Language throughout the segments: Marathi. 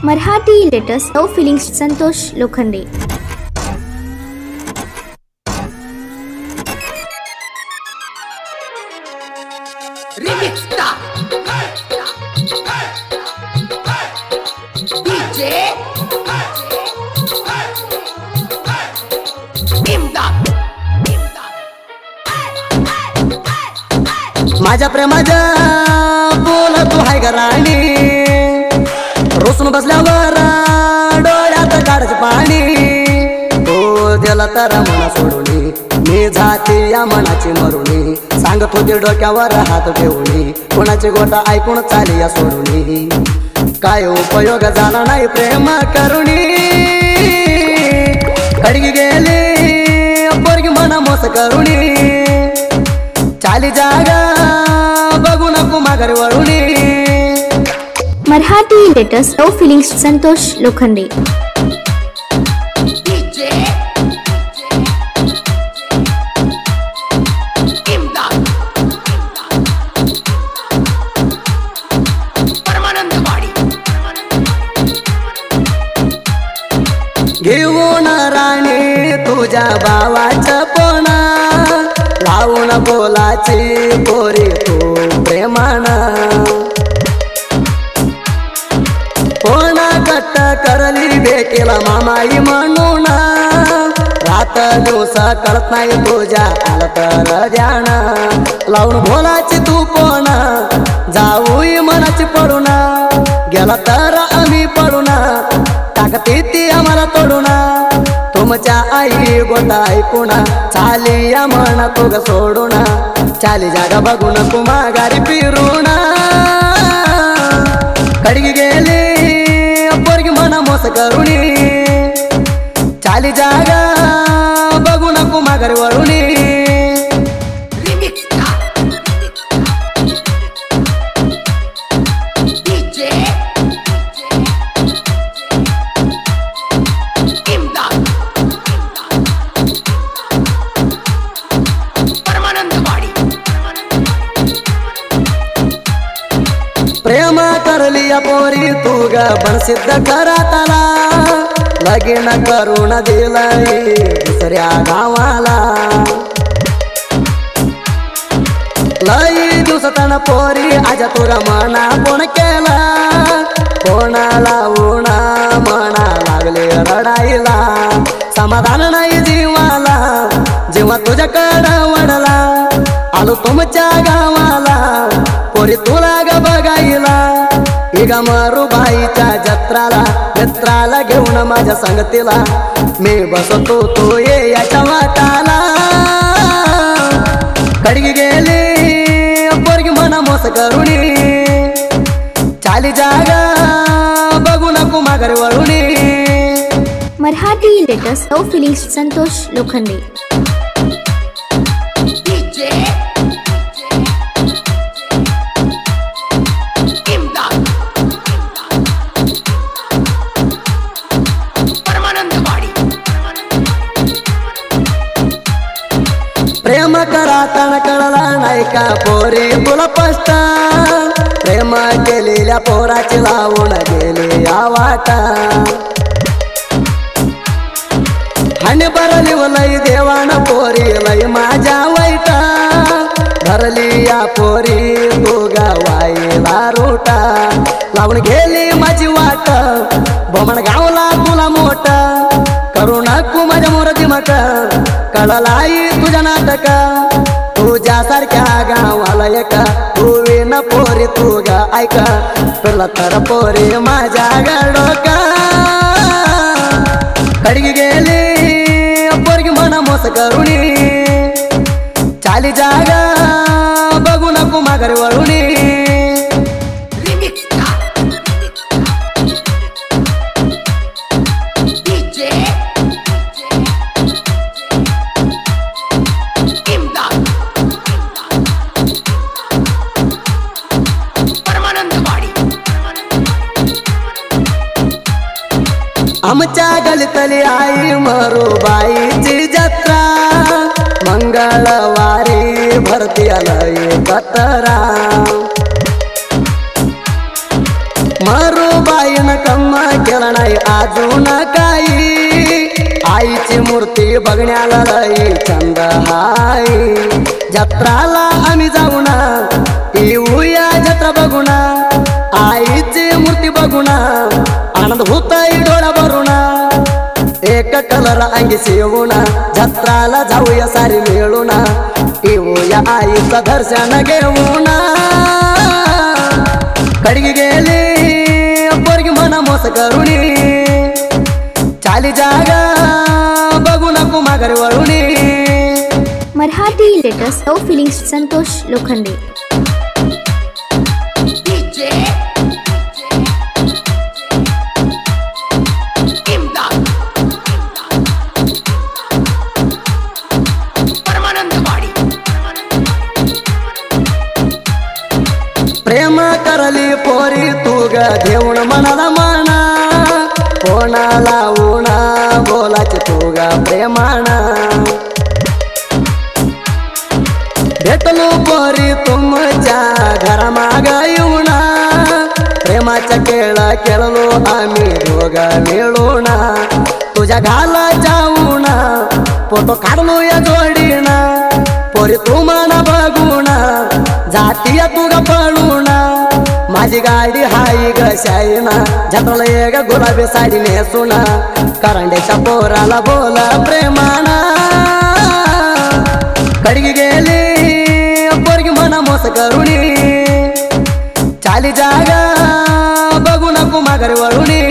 Marathi latest no feelings Santosh Lokhande. माझ्या प्रेमाच्या बोल तू हाय घराणी रोसून बसल्यावर डोळ्यात काढच पाणी हो दिला तर मना सोडून मी जाते या मनाची मरुणी सांगत होते डोक्यावर हात ठेवून कोणाची गोटा ऐकून चाली या सोडून काय उपयोग झाला नाही प्रेम करुणी खडगी गेली पोरगी मना मोस करुणी चाली जागा बघू नको माघारी वळून। Marathi latest no feelings Santosh Lokhande. घेऊन राणी तुझ्या भावाचं पोणा लावून बोलाची पोरी तू प्रेमाना कोणा कट्ट करली भेटेला मामाई म्हणून रात दिवसा कळत नाही तुझ्या आलं तर ध्यान लावून बोलाची तू पोणा जाऊई मनाची पडून गेला तर आम्ही पडून टाकते ती आम्हाला तोडून तुमच्या आई गोटा ऐकून चाली या म्हणा तो ग सोडून चाली जागा बघून तू माघारी फिरून खडगी गेली पोरगी म्हणा मोस करुणी चाली जागा बघून तू माघारी वळून। प्रेम करली या पोरी तू ग पण सिद्ध कराताला लगीन करून दिलंय दुसऱ्या गावाला लई दिवसातन पोरी आज तुला मना कोण केला कोणाला उणा म्हणा लागले रडायला समाधान नाही जीवाला जेव्हा तुझ्याकडं वडला आलो तुमच्या गावाला पोरी तुला ग बघायला इग मारूबाईच्या जत्राला मित्राला घेऊन माझ्या संगतीला मी बसतो तो ये याच्या वाटाला खडगी गेली पोरगी मना मोस करुणी चाली जागा बघू नको माघारी वळून। Marathi latest no feelings Santosh Lokhande. प्रेम कराताना कळला नाही का पोरी तुला पष्ट प्रेम केलेल्या पोराची लावून गेले या वाटा हानी भरली लई देवान पोरी लई माझ्या वाईट भरली या पोरी तू गावायला रोटा लावून गेली माझी वाट बोमण गावला तुला मोठ करू नको माझ्या मोरती मक कळलाई तुझ्या नाटक तुझ्यासारख्या गावाला एक तू न पोरी तू ग ऐक तुला तर पोरी माझ्या गडोक खडगी गेली पोरगी म्हणा मोस करुणी चाली जागा बघू नको माघारी वळून। आमच्या गलीतली आई मरूबाईची जत्रा मंगळवारी भरती आलंय कतरा मरूबाईन कम्मा घडलं नाही अजून काही आईची मूर्ती बघण्याला लई छंद हाय जत्राला आम्ही जाऊ ना येऊया जत्रा बघू ना आईची मूर्ती बघू ना आनंद होतोय डोळा भरून एक कलर अंगी शिवून जत्राला जाऊया सारी मिळून येऊया आईचं दर्शन घेऊन कडगी गेली पोरगी म्हणा मोस करुणी चाली जागा बघू नको माघारी वळुनी मराठी लेटेस्ट लव फिलिंग्स संतोष लोखंडे प्रेम करली पोरी तू ग देऊन मनाला म्हणा कोणा लावून बोलाचे तू ग प्रेमाना भेटलो पोरी तुमच्या घरा माग येऊन प्रेमाचा खेळ खेळलो आम्ही दोघ मिळून तुझ्या घाला जाऊन फोटो काढलो या जोडीना पोरी तू मना बघून जातीय तू ग पळून माझी गाडी हाई ग शाईना जत्राला ये ग गुलाबी साडी नेसून करंडेच्या पोराला बोला प्रेमाना कडगी गेली पोरगी म्हणा मोस करुणी चाली जागा बघू नको माघारी वळुनी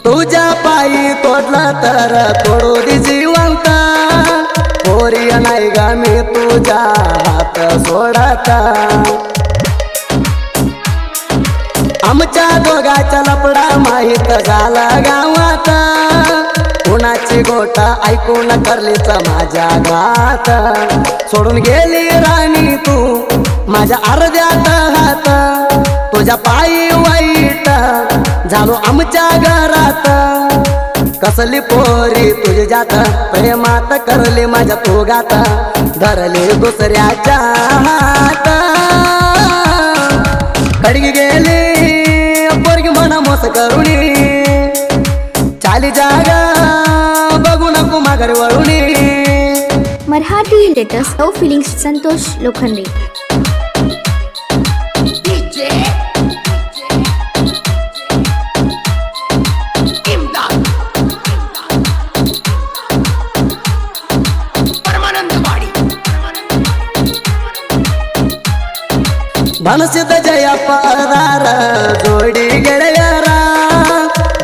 तुझ्या पायी तोडला तर तोडू दे जिवंत पोरी नाही गा मी तुझ्या हात सोडता आमच्या दोघाचा लपडा माहित झाला गावात कुणाची गोटा ऐकून करलीच माझ्या घात सोडून गेली राणी तू माझ्या अर्ध्यात हात तुझ्या पायी वाईट झालो आमच्या घरात कसली पोरी तुझी जात प्रेमात करली माझ्या तू गात धरली दुसऱ्याच्या हात कडगी गेली पोरगी म्हणा मोस करुणी चाली जागा बघू नको माघारी वळुनी मराठी लेटेस्ट लव फिलिंग्स संतोष लोखंडे ಮನಸ್ಸಿದ ಜಯಪ್ಪ ಅದಾರ ಜೋಡಿ ಗೆಳೆಯರ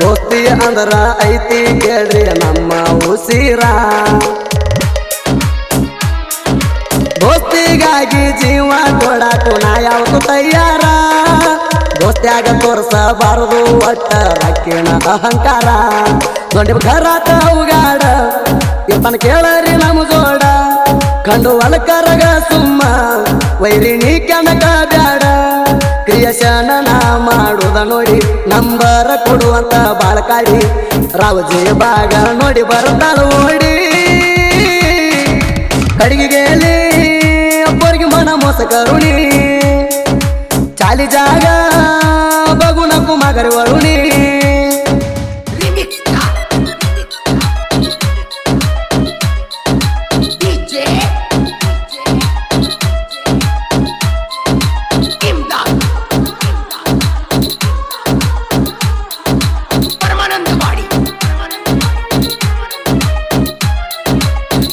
ದೋಸ್ತಿ ಅಂದ್ರ ಐತಿ ಕೇಳ್ರಿ ನಮ್ಮ ಉಸಿರ ದೋಸ್ತಿಗಾಗಿ ಜೀವ ಕೊಡಾಕು ನಾ ಯಾವತ್ತು ತಯ್ಯಾರ ದೋಸ್ತ್ಯಾಗ ತೋರ್ಸಬಾರದು ಒಟ್ಟ ರಕ್ಕಿನ ಅಹಂಕಾರ ದೊಡ್ಡ ಘರಾತ ಉಗಾಡ ಇಪ್ಪನ ಕೇಳರಿ ನಮ್ಮ ಜೋಡ ಕಂಡು ಒಳಕರಗ ಸುಮ್ಮ ವೈರಿಣಿ ಕೆಣಕ ಬ್ಯಾಡ ಕ್ರಿಯಶನ ನಾ ಮಾಡುದ ನೋಡಿ ನಂಬರ ಕೊಡುವಂತ ಬಾಳಕಾಡಿ ರಾವಜಿ ಬಾಗ ನೋಡಿ ಬರ್ತಾಳ ಓಡಿ ಕಡಿಗೆ गेली पोरगी म्हणा मोस करुणी चाली जागा बघू नको माघारी वळुनी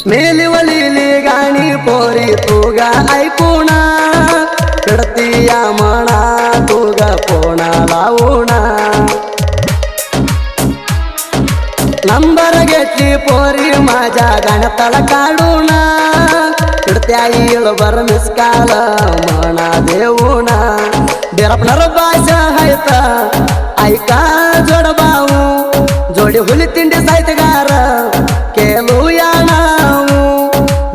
मेली वलीली गाणी पोरी तुगा ऐकूना कडतिया म्हणा तुगा पोणा लावूना नंबर घेतली पोरी माझ्या गाण्यातला काढूना कडत्या येळभर मिसकाल म्हणा देऊना बेरपणार भाषा हायत ऐका जोड भाऊ जोडी हुली तिंडी साहित्यगार केलूया नाऊ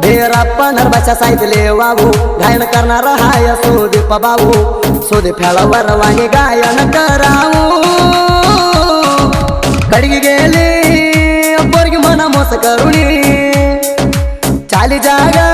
बेरप्पा नरभाषा साहित्य लेवाऊ गायन करणार हाय सुदीप कुलदीप भाऊ सुदीप ह्याला वाणी गायन करावं कडगी गेली पोरगी मना मोस करुणी चाली जागा